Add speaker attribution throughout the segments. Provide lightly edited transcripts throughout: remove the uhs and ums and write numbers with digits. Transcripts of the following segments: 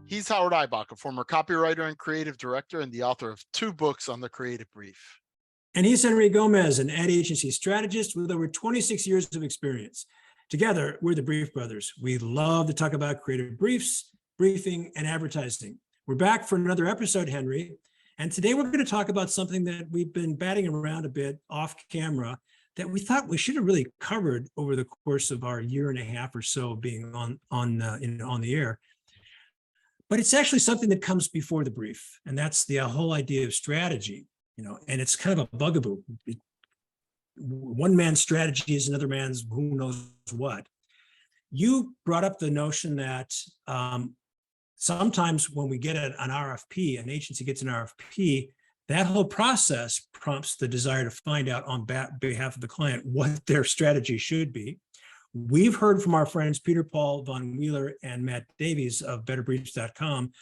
Speaker 1: He's Howard Eibach, a former copywriter and creative director and the author of 2 books on the creative brief.
Speaker 2: And he's Henry Gomez, an ad agency strategist with over 26 years of experience. Together, we're the Brief Brothers. We love to talk about creative briefs, briefing, and advertising. We're back for another episode, Henry. And today we're going to talk about something that we've been batting around a bit off camera that we thought we should have really covered over the course of our year and a half or so of being on the air. But it's actually something that comes before the brief, and that's the whole idea of strategy. And it's kind of a bugaboo. One man's strategy is another man's who knows what. You brought up the notion that sometimes when we get an RFP, an agency gets an RFP, that whole process prompts the desire to find out on behalf of the client what their strategy should be. We've heard from our friends Peter Paul Von Wheeler and Matt Davies of betterbriefs.com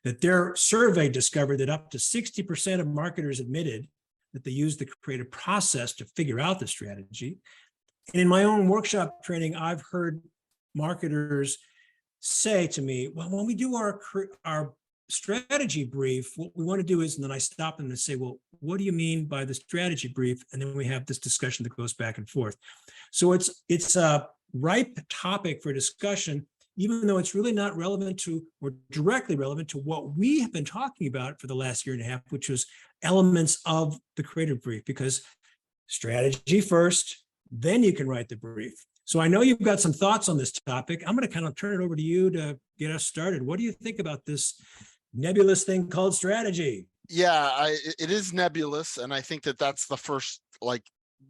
Speaker 2: that their survey discovered that up to 60% of marketers admitted that they use the creative process to figure out the strategy. And in my own workshop training, I've heard marketers say to me, well, when we do our strategy brief, what we want to do is, and then I stop them and say, well, what do you mean by the strategy brief? And then we have this discussion that goes back and forth. So it's a ripe topic for discussion, even though it's really not relevant to or directly relevant to what we have been talking about for the last year and a half, which was elements of the creative brief, because strategy first, then you can write the brief. So I know you've got some thoughts on this topic. I'm going to kind of turn it over to you to get us started. What do you think about this nebulous thing called strategy?
Speaker 1: Yeah, it is nebulous, and I think that that's the first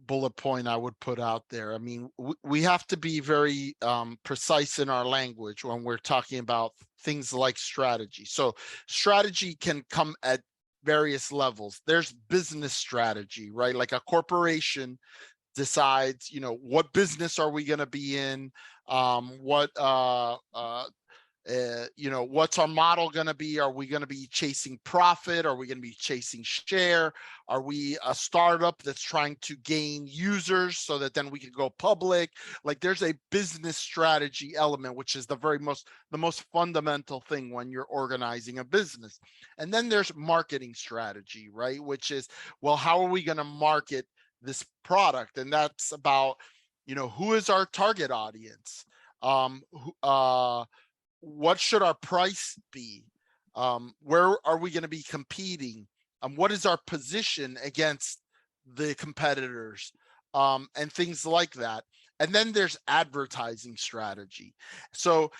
Speaker 1: bullet point I would put out there. I mean, we have to be very precise in our language when we're talking about things like strategy. So strategy can come at various levels. There's business strategy, right? Like a corporation decides, what business are we going to be in? What's our model going to be? Are we going to be chasing profit? Are we going to be chasing share? Are we a startup that's trying to gain users so that then we can go public? Like, there's a business strategy element, which is the most fundamental thing when you're organizing a business. And then there's marketing strategy, right? Which is, well, how are we going to market this product? And that's about, who is our target audience? What should our price be? Where are we going to be competing? What is our position against the competitors? And things like that. And then there's advertising strategy. So,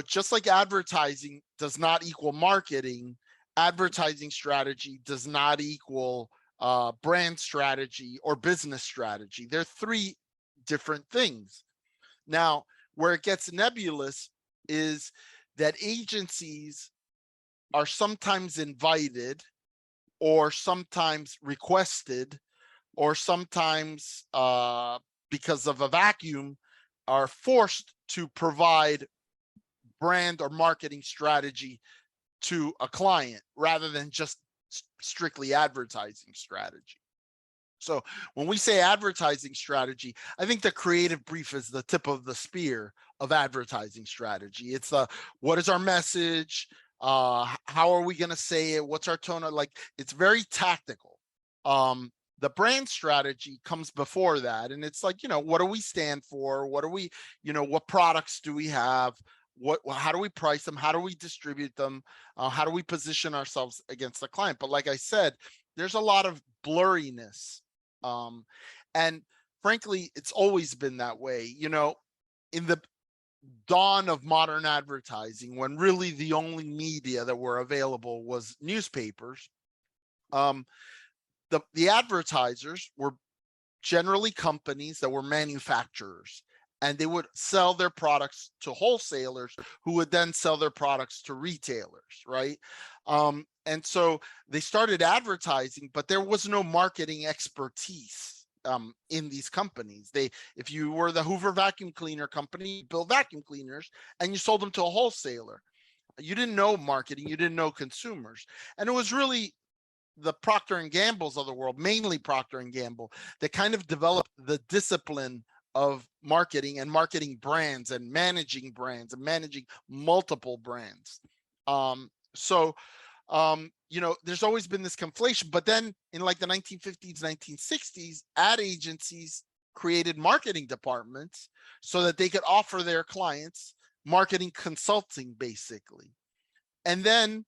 Speaker 1: just like advertising does not equal marketing, advertising strategy does not equal brand strategy or business strategy. They're 3 different things. Now, where it gets nebulous is that agencies are sometimes invited or sometimes requested or sometimes because of a vacuum are forced to provide brand or marketing strategy to a client rather than just strictly advertising strategy. So when we say advertising strategy, I think the creative brief is the tip of the spear of advertising strategy. It's what is our message? How are we going to say it? What's our tone? It's very tactical. The brand strategy comes before that. And it's like, what do we stand for? What are we, what products do we have? How do we price them? How do we distribute them? How do we position ourselves against the client? But like I said, there's a lot of blurriness. And frankly, it's always been that way. In the dawn of modern advertising, when really the only media that were available was newspapers, the advertisers were generally companies that were manufacturers, and they would sell their products to wholesalers who would then sell their products to retailers, right? And so they started advertising, but there was no marketing expertise in these companies. If you were the Hoover vacuum cleaner company, you built vacuum cleaners and you sold them to a wholesaler. You didn't know marketing, you didn't know consumers. And it was really the Procter and Gamble's of the world, mainly Procter and Gamble, that kind of developed the discipline of marketing and marketing brands and managing multiple brands. So there's always been this conflation, but then in like the 1950s, 1960s, ad agencies created marketing departments so that they could offer their clients marketing consulting, basically. And then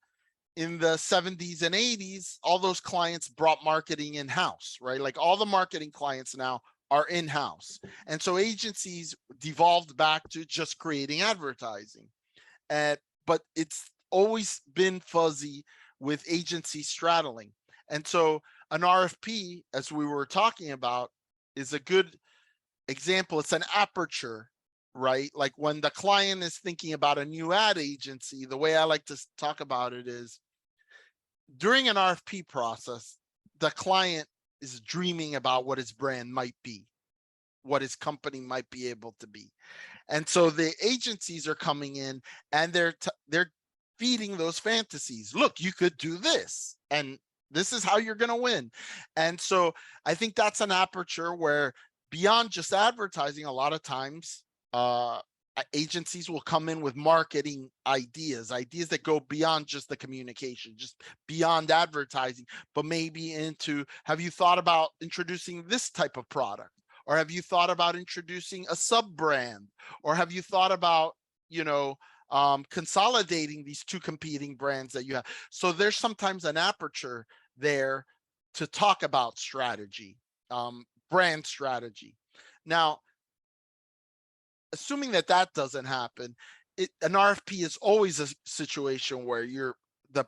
Speaker 1: in the 70s and 80s, all those clients brought marketing in-house, right? Like all the marketing clients now are in-house. And so agencies devolved back to just creating advertising. But it's always been fuzzy with agency straddling. And so an RFP, as we were talking about, is a good example. It's an aperture, right? Like when the client is thinking about a new ad agency, the way I like to talk about it is during an RFP process, the client is dreaming about what his brand might be, what his company might be able to be. And so the agencies are coming in and they're feeding those fantasies. Look, you could do this, and this is how you're going to win. And so I think that's an aperture where beyond just advertising, a lot of times agencies will come in with marketing ideas that go beyond just the communication, just beyond advertising, but maybe into, have you thought about introducing this type of product? Or have you thought about introducing a sub brand? Or have you thought about, consolidating these two competing brands that you have? So there's sometimes an aperture there to talk about strategy, brand strategy. Now, assuming that doesn't happen, an RFP is always a situation where the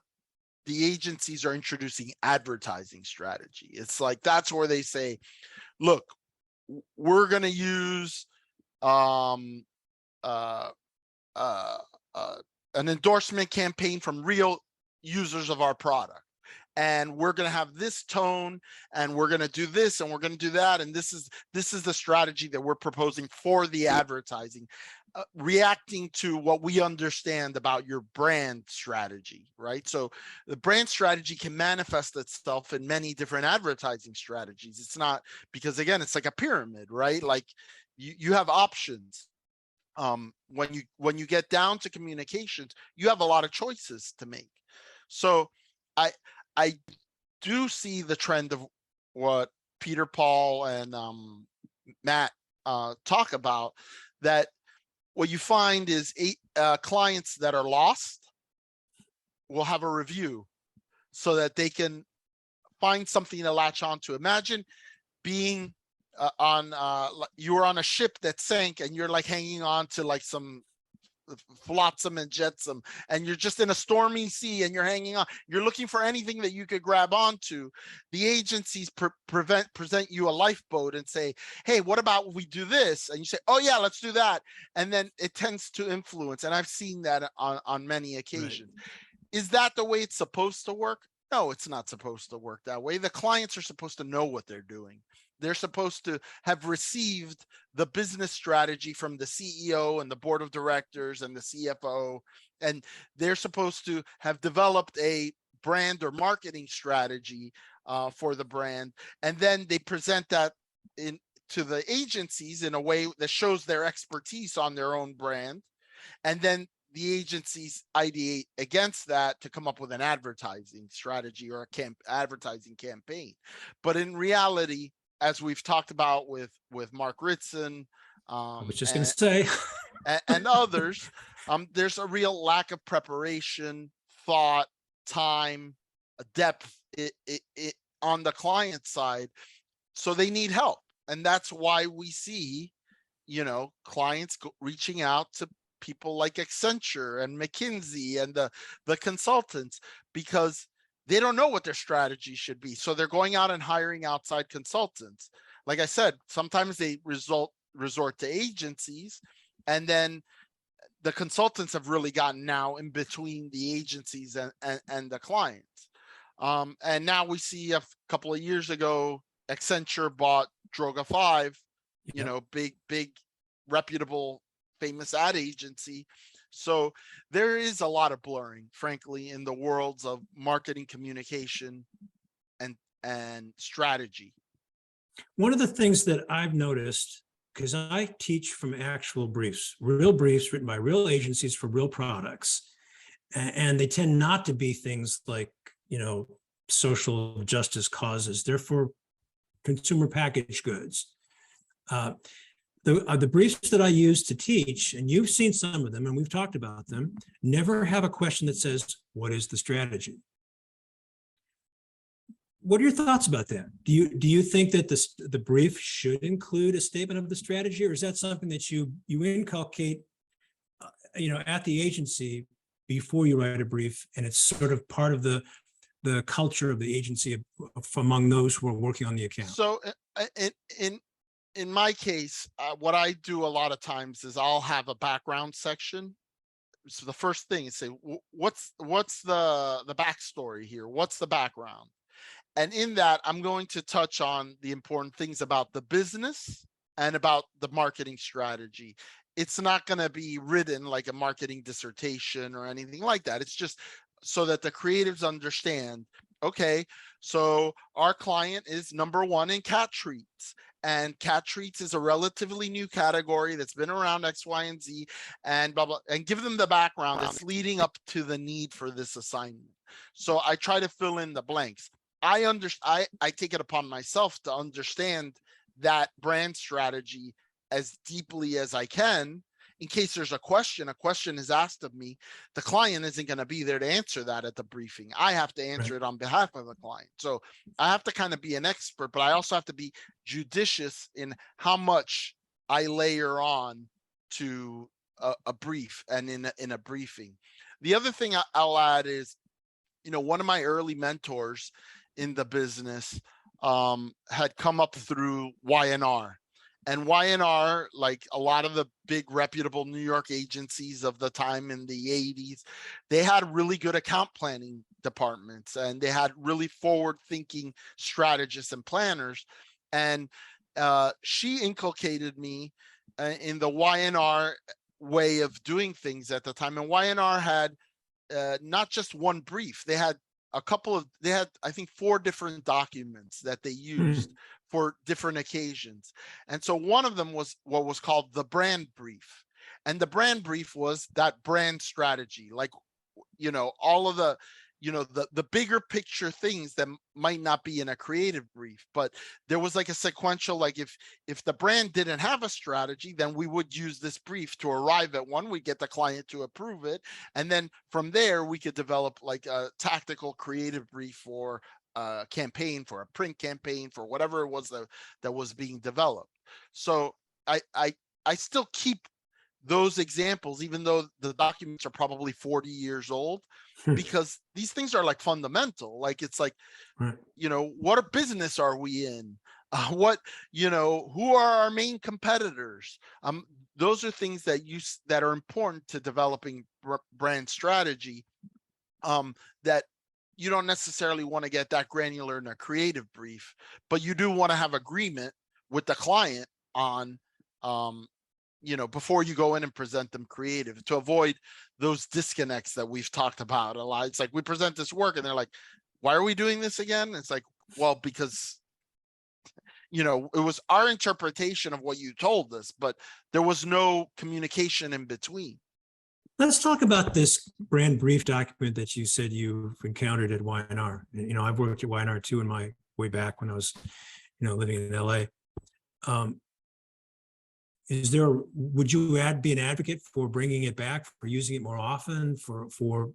Speaker 1: agencies are introducing advertising strategy. It's like, that's where they say, look, we're going to use an endorsement campaign from real users of our product, and we're going to have this tone, and we're going to do this, and we're going to do that, and this is the strategy that we're proposing for the advertising, reacting to what we understand about your brand strategy, right? So the brand strategy can manifest itself in many different advertising strategies. It's not, because again, it's like a pyramid, right? Like you have options. When you get down to communications, you have a lot of choices to make. So I do see the trend of what Peter, Paul, and Matt talk about, that what you find is clients that are lost will have a review so that they can find something to latch onto. Imagine being you were on a ship that sank, and you're like hanging on to like some flotsam and jetsam, and you're just in a stormy sea and you're hanging on, you're looking for anything that you could grab onto. The agencies present you a lifeboat and say, hey, what about we do this? And you say, oh yeah, let's do that. And then it tends to influence, and I've seen that on many occasions. Right. Is that the way it's supposed to work? No, it's not supposed to work that way. The clients are supposed to know what they're doing. They're supposed to have received the business strategy from the CEO and the board of directors and the CFO, and they're supposed to have developed a brand or marketing strategy for the brand, and then they present that to the agencies in a way that shows their expertise on their own brand, and then the agencies ideate against that to come up with an advertising strategy or advertising campaign. But in reality, as we've talked about with Mark Ritson,
Speaker 2: I was just going to say,
Speaker 1: and others, there's a real lack of preparation, thought, time, depth on the client side. So they need help. And that's why we see, clients reaching out to people like Accenture and McKinsey and the consultants, because they don't know what their strategy should be. So they're going out and hiring outside consultants. Like I said, sometimes they resort to agencies, and then the consultants have really gotten now in between the agencies and the clients. And now we see a couple of years ago, Accenture bought Droga 5, big reputable famous ad agency. So there is a lot of blurring, frankly, in the worlds of marketing, communication, and strategy.
Speaker 2: One of the things that I've noticed because I teach from actual briefs, real briefs written by real agencies for real products. And they tend not to be things like, social justice causes. They're for consumer packaged goods. The briefs that I use to teach, and you've seen some of them, and we've talked about them, never have a question that says, what is the strategy? What are your thoughts about that? Do you think that the brief should include a statement of the strategy, or is that something that you inculcate, at the agency before you write a brief, and it's sort of part of the culture of the agency among those who are working on the account?
Speaker 1: So in my case, what I do a lot of times is I'll have a background section. So the first thing is say, what's the backstory here? What's the background? And in that, I'm going to touch on the important things about the business and about the marketing strategy. It's not going to be written like a marketing dissertation or anything like that. It's just so that the creatives understand, okay, so our client is number one in cat treats. And cat treats is a relatively new category that's been around X, Y, and Z, and blah, blah, and give them the background that's leading up to the need for this assignment. So I try to fill in the blanks. I take it upon myself to understand that brand strategy as deeply as I can. In case there's a question is asked of me, the client isn't going to be there to answer that at the briefing. I have to answer it on behalf of the client. So I have to kind of be an expert, but I also have to be judicious in how much I layer on to a brief and in a briefing. The other thing I'll add is, one of my early mentors in the business had come up through Y&R. And Y&R, like a lot of the big reputable New York agencies of the time in the 80s, they had really good account planning departments, and they had really forward-thinking strategists and planners. And she inculcated me in the Y&R way of doing things at the time. And Y&R had not just one brief. They had I think 4 different documents that they used for different occasions. And so one of them was what was called the brand brief. And the brand brief was that brand strategy, like, all of the bigger picture things that might not be in a creative brief, but there was like a sequential, like if the brand didn't have a strategy, then we would use this brief to arrive at one. We get the client to approve it, and then from there we could develop like a tactical creative brief for a campaign, for a print campaign, for whatever it was that was being developed. So I still keep those examples, even though the documents are probably 40 years old, because these things are like fundamental. Like, it's like,
Speaker 2: Right.
Speaker 1: What business are we in? Who are our main competitors? Those are things that are important to developing brand strategy, that you don't necessarily want to get that granular in a creative brief, but you do want to have agreement with the client on, before you go in and present them creative, to avoid those disconnects that we've talked about a lot. It's like, we present this work and they're like, why are we doing this again? It's like, well, because, it was our interpretation of what you told us, but there was no communication in between.
Speaker 2: Let's talk about this brand brief document that you said you've encountered at Y&R. I've worked at Y&R too in my way back when I was, living in LA. Would you be an advocate for bringing it back, for using it more often, for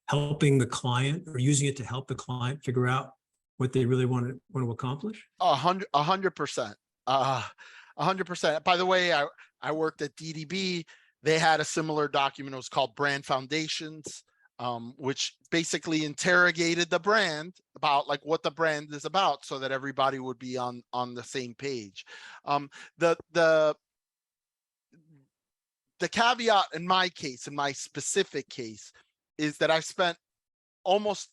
Speaker 2: helping the client, or using it to help the client figure out what they really want to accomplish?
Speaker 1: 100%. 100%. By the way, I worked at DDB. They had a similar document. It was called Brand Foundations, which basically interrogated the brand about like what the brand is about, so that everybody would be on the same page. The caveat in my case, in my specific case, is that I've spent almost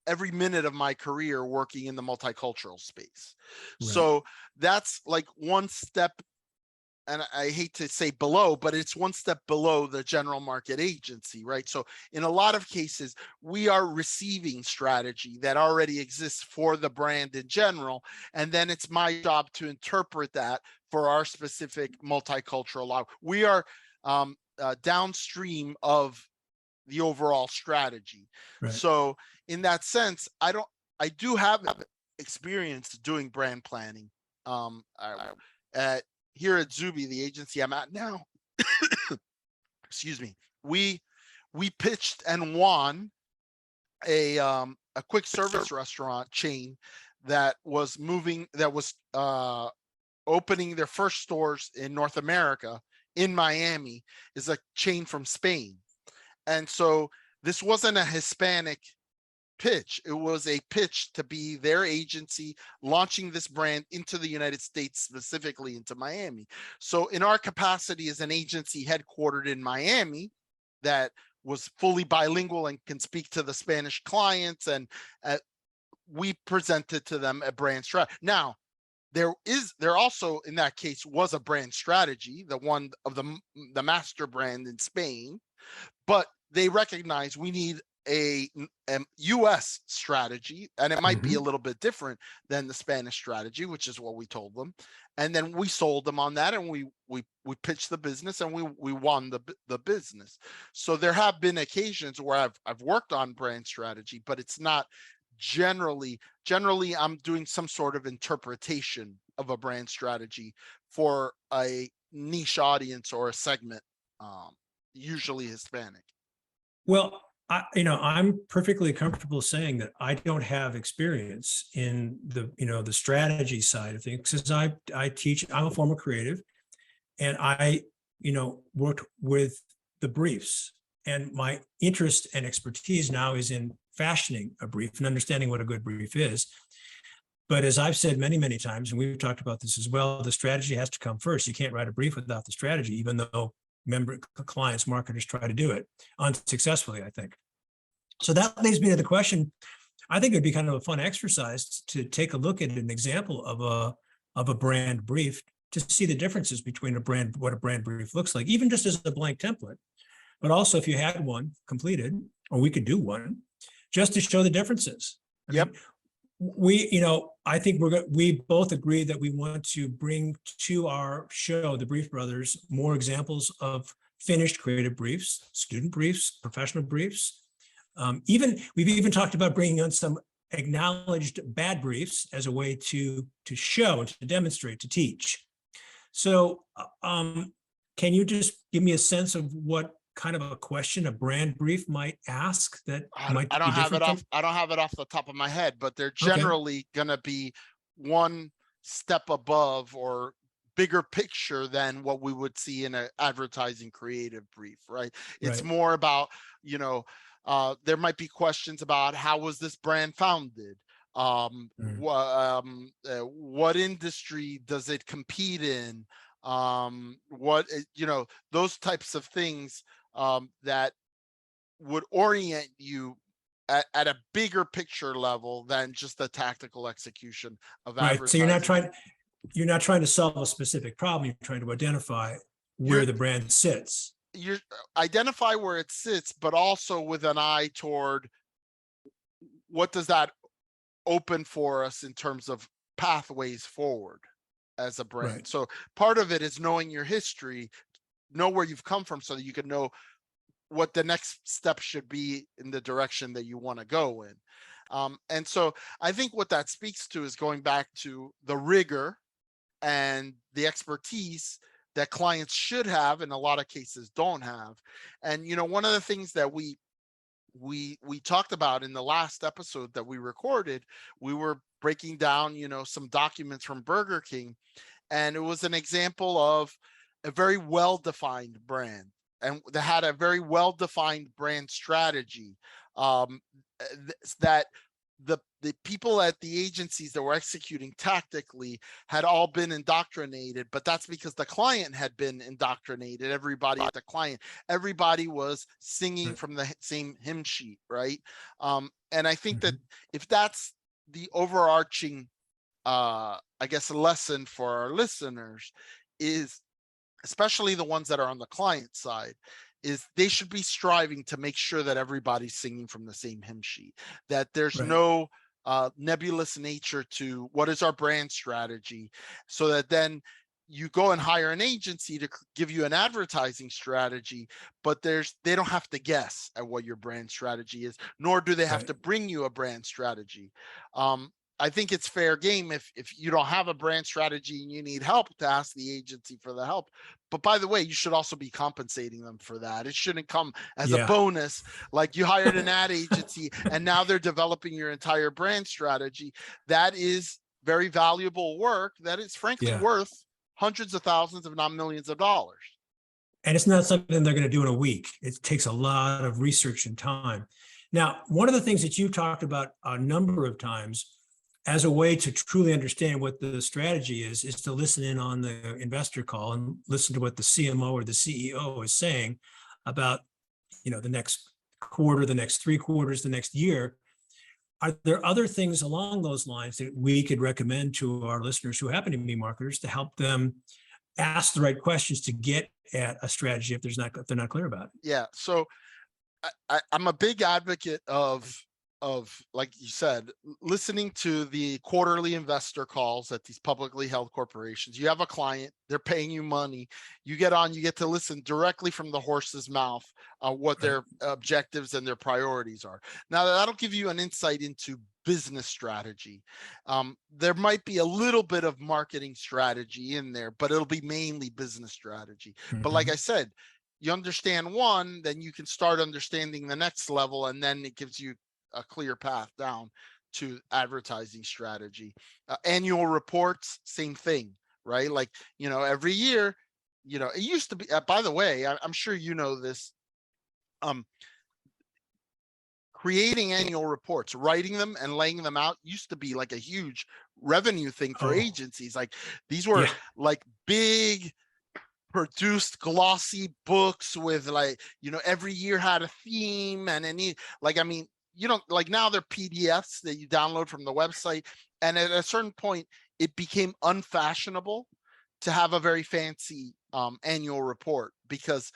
Speaker 1: every minute of my career working in the multicultural space. Right. So that's like one step and I hate to say below, but it's one step below the general market agency, right? So in a lot of cases, we are receiving strategy that already exists for the brand in general. And then it's my job to interpret that for our specific multicultural. We are downstream of the overall strategy.
Speaker 2: Right.
Speaker 1: So in that sense, I do have experience doing brand planning. At here at Zuby, the agency I'm at now, excuse me, we pitched and won a quick service restaurant chain that was opening their first stores in North America in Miami, is a chain from Spain. And so this wasn't a Hispanic pitch. It was a pitch to be their agency launching this brand into the United States, specifically into Miami. So in our capacity as an agency headquartered in Miami that was fully bilingual and can speak to the Spanish clients, and we presented to them a brand strategy. Now, there also in that case was a brand strategy, the one of the master brand in Spain, but they recognize we need a US strategy, and it might be a little bit different than the Spanish strategy, which is what we told them. And then we sold them on that, and we pitched the business, and we won the business. So there have been occasions where I've worked on brand strategy, but it's not generally I'm doing some sort of interpretation of a brand strategy for a niche audience or a segment, usually Hispanic.
Speaker 2: Well, I'm perfectly comfortable saying that I don't have experience in the strategy side of things, because I teach. I'm a former creative, and I worked with the briefs, and my interest and expertise now is in fashioning a brief and understanding what a good brief is. But as I've said many, many times, and we've talked about this as well, the strategy has to come first. You can't write a brief without the strategy, even though clients, marketers try to do it unsuccessfully, I think. So that leads me to the question. I think it'd be kind of a fun exercise to take a look at an example of a brand brief to see the differences between what a brand brief looks like, even just as a blank template. But also, if you had one completed, or we could do one, just to show the differences.
Speaker 1: Yep.
Speaker 2: I think we both agree that we want to bring to our show, the Brief Brothers, more examples of finished creative briefs, student briefs, professional briefs. We've even talked about bringing on some acknowledged bad briefs as a way to show and to demonstrate, to teach. So can you just give me a sense of what kind of a question a brand brief might ask that might be different?
Speaker 1: I don't have it off the top of my head, but they're generally going to be one step above or bigger picture than what we would see in an advertising creative brief, right? It's more about, there might be questions about how was this brand founded? What industry does it compete in? Those types of things that would orient you at a bigger picture level than just the tactical execution of advertising.
Speaker 2: So you're not trying to solve a specific problem. You're trying to identify where the brand sits.
Speaker 1: You identify where it sits, but also with an eye toward what does that open for us in terms of pathways forward as a brand.
Speaker 2: Right.
Speaker 1: So part of it is knowing your history, know where you've come from, so that you can know what the next step should be in the direction that you want to go in. And so I think what that speaks to is going back to the rigor and the expertise that clients should have, in a lot of cases don't have. And one of the things that we talked about in the last episode that we recorded, we were breaking down some documents from Burger King, and it was an example of a very well-defined brand, and they had a very well-defined brand strategy, that the people at the agencies that were executing tactically had all been indoctrinated, but that's because the client had been indoctrinated. Everybody at the client, everybody was singing from the same hymn sheet, right? And I think that if that's the overarching, I guess, lesson for our listeners, is especially the ones that are on the client side, is they should be striving to make sure that everybody's singing from the same hymn sheet, that there's
Speaker 2: Right.
Speaker 1: no nebulous nature to what is our brand strategy, so that then you go and hire an agency to give you an advertising strategy, but they don't have to guess at what your brand strategy is, nor do they have
Speaker 2: Right.
Speaker 1: to bring you a brand strategy. I think it's fair game if you don't have a brand strategy and you need help, to ask the agency for the help. But by the way, you should also be compensating them for that. It shouldn't come as a
Speaker 2: Yeah.
Speaker 1: bonus, like you hired an ad agency and now they're developing your entire brand strategy. That is very valuable work that is frankly
Speaker 2: Yeah.
Speaker 1: worth hundreds of thousands, if not millions of dollars.
Speaker 2: And it's not something they're going to do in a week. It takes a lot of research and time. Now, one of the things that you've talked about a number of times as a way to truly understand what the strategy is to listen in on the investor call and listen to what the CMO or the CEO is saying about, the next quarter, the next 3 quarters, the next year. Are there other things along those lines that we could recommend to our listeners who happen to be marketers to help them ask the right questions to get at a strategy if they're not clear about it?
Speaker 1: Yeah. So I'm a big advocate of like you said, listening to the quarterly investor calls at these publicly held corporations. You have a client, they're paying you money, you get on, you get to listen directly from the horse's mouth what their objectives and their priorities are. Now that'll give you an insight into business strategy. There might be a little bit of marketing strategy in there, but it'll be mainly business strategy. But like I said, you understand one, then you can start understanding the next level, and then it gives you a clear path down to advertising strategy. Annual reports, same thing, right? Like, every year, it used to be, by the way, I'm sure you know this, creating annual reports, writing them and laying them out used to be like a huge revenue thing for agencies. Like these were like big produced glossy books with every year had a theme and any, like now they're PDFs that you download from the website. And at a certain point, it became unfashionable to have a very fancy annual report, because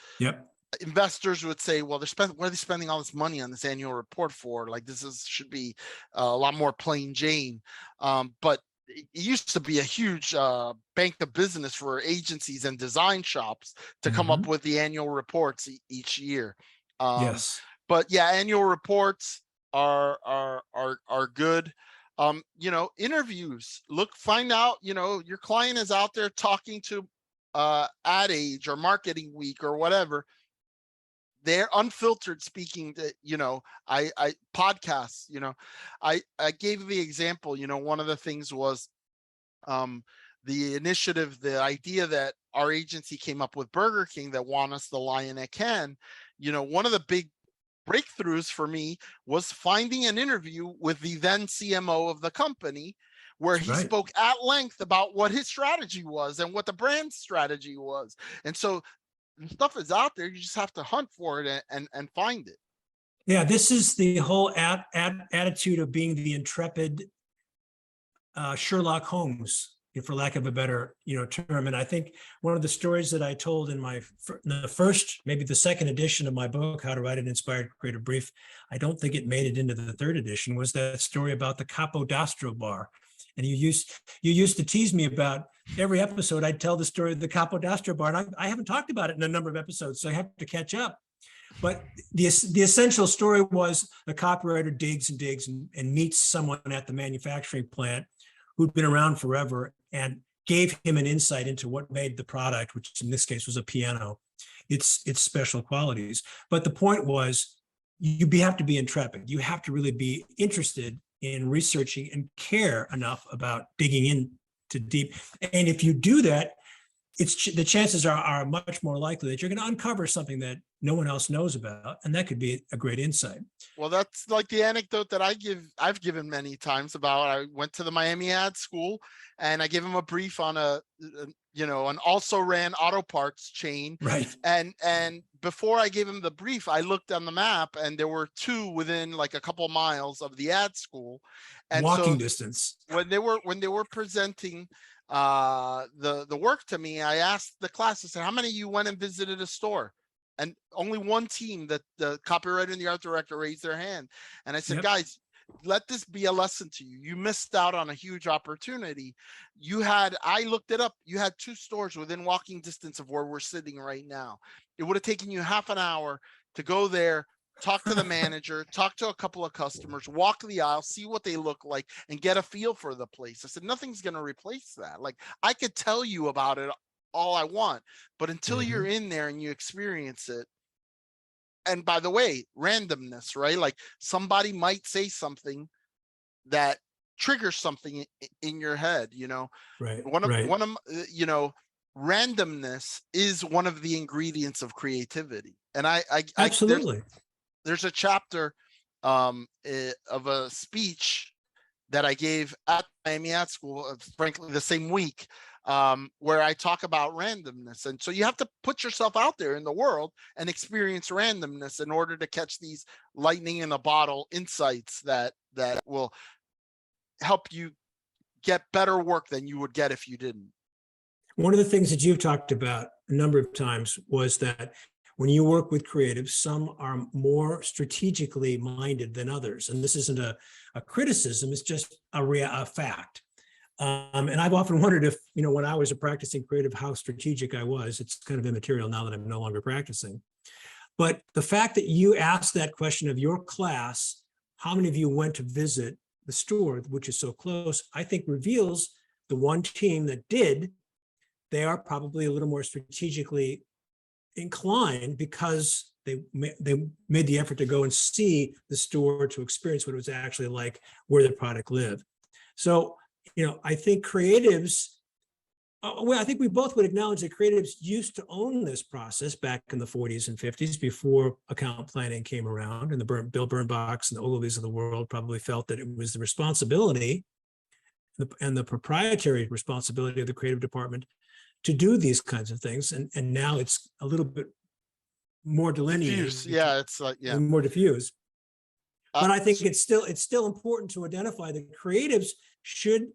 Speaker 1: investors would say, well, what are they spending all this money on this annual report for? Like should be a lot more plain Jane. But it used to be a huge bank of business for agencies and design shops to come up with the annual reports each year. But yeah, annual reports are good. Interviews, find out, your client is out there talking to Ad Age or Marketing Week or whatever. They're unfiltered speaking to, I podcasts, I gave the example, one of the things was the initiative, the idea that our agency came up with Burger King that want us the lion at Cannes. One of the big breakthroughs for me was finding an interview with the then CMO of the company, where he spoke at length about what his strategy was and what the brand strategy was. And so the stuff is out there. You just have to hunt for it and find it.
Speaker 2: Yeah, this is the whole attitude of being the intrepid Sherlock Holmes, for lack of a better term. And I think one of the stories that I told in the first, maybe the second edition of my book, How to Write an Inspired Creative Brief, I don't think it made it into the third edition, was that story about the Capodastro bar. And you used to tease me about every episode I'd tell the story of the Capodastro bar, and I haven't talked about it in a number of episodes, so I have to catch up. But the essential story was the copywriter digs and digs and meets someone at the manufacturing plant who'd been around forever and gave him an insight into what made the product, which in this case was a piano, its special qualities. But the point was, you have to be intrepid. You have to really be interested in researching and care enough about digging into deep. And if you do that, the chances are much more likely that you're going to uncover something that no one else knows about, and that could be a great insight.
Speaker 1: Well, that's like the anecdote that I've given many times about. I went to the Miami Ad School and I gave him a brief on an also ran auto parts chain.
Speaker 2: Right.
Speaker 1: And before I gave him the brief, I looked on the map and there were 2 within like a couple of miles of the ad school. And
Speaker 2: walking distance.
Speaker 1: When they were presenting the work to me, I asked the class, I said, how many of you went and visited a store? And only one team, that the copywriter and the art director, raised their hand. And I said,
Speaker 2: Yep.
Speaker 1: guys, let this be a lesson to you. You missed out on a huge opportunity. I looked it up. You had 2 stores within walking distance of where we're sitting right now. It would have taken you half an hour to go there, talk to the manager, talk to a couple of customers, walk the aisle, see what they look like, and get a feel for the place. I said, nothing's going to replace that. Like, I could tell you about it all I want, but until you're in there and you experience it. And by the way, randomness, right? Like, somebody might say something that triggers something in your head,
Speaker 2: Right.
Speaker 1: one of randomness is one of the ingredients of creativity. And
Speaker 2: Absolutely.
Speaker 1: there's a chapter of a speech that I gave at Miami Ad School, frankly, the same week, where I talk about randomness. And so you have to put yourself out there in the world and experience randomness in order to catch these lightning in a bottle insights that will help you get better work than you would get if you didn't.
Speaker 2: One of the things that you've talked about a number of times was that when you work with creatives, some are more strategically minded than others. And this isn't a criticism, it's just a fact. And I've often wondered if, when I was a practicing creative, how strategic I was. It's kind of immaterial now that I'm no longer practicing. But the fact that you asked that question of your class, how many of you went to visit the store, which is so close, I think reveals the one team that did, they are probably a little more strategically inclined because they made the effort to go and see the store, to experience what it was actually like, where the product lived. So, I think creatives, I think we both would acknowledge that creatives used to own this process back in the 40s and 50s before account planning came around, and the Bill Bernbachs and the Ogilvies of the world probably felt that it was the responsibility and the proprietary responsibility of the creative department to do these kinds of things. And now it's a little bit more delineated.
Speaker 1: Diffuse. Yeah, it's like, yeah,
Speaker 2: more diffuse. But I think it's still important to identify that creatives should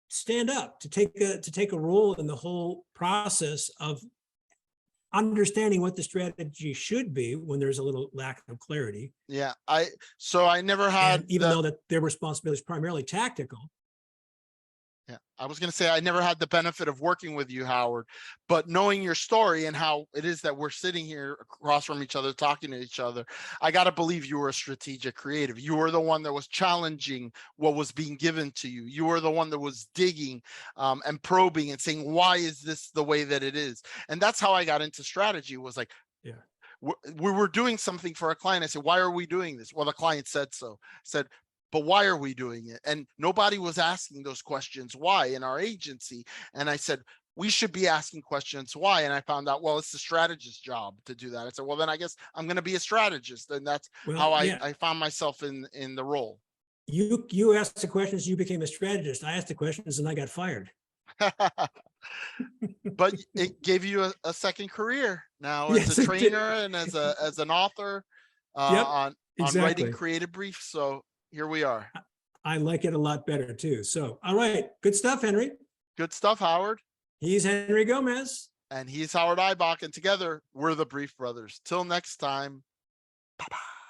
Speaker 2: stand up to take a role in the whole process of understanding what the strategy should be when there's a little lack of clarity.
Speaker 1: Yeah, I never had,
Speaker 2: and even though that their responsibility is primarily tactical.
Speaker 1: Yeah, I was going to say, I never had the benefit of working with you, Howard, but knowing your story and how it is that we're sitting here across from each other, talking to each other, I got to believe you were a strategic creative. You were the one that was challenging what was being given to you. You were the one that was digging and probing and saying, why is this the way that it is? And that's how I got into strategy, was like,
Speaker 2: yeah,
Speaker 1: we were doing something for a client. I said, why are we doing this? Well, the client said so. Said, but why are we doing it? And nobody was asking those questions why in our agency. And I said, we should be asking questions why. And I found out, well, it's the strategist's job to do that. I said, well, then I guess I'm going to be a strategist. And that's how I found myself in the role.
Speaker 2: You asked the questions, you became a strategist. I asked the questions and I got fired.
Speaker 1: But it gave you a second career now, as a trainer and as an author on writing creative briefs. So here we are.
Speaker 2: I like it a lot better too. So, all right. Good stuff, Henry.
Speaker 1: Good stuff, Howard.
Speaker 2: He's Henry Gomez.
Speaker 1: And he's Howard Eibach. And together, we're the Brief Brothers. Till next time. Bye-bye.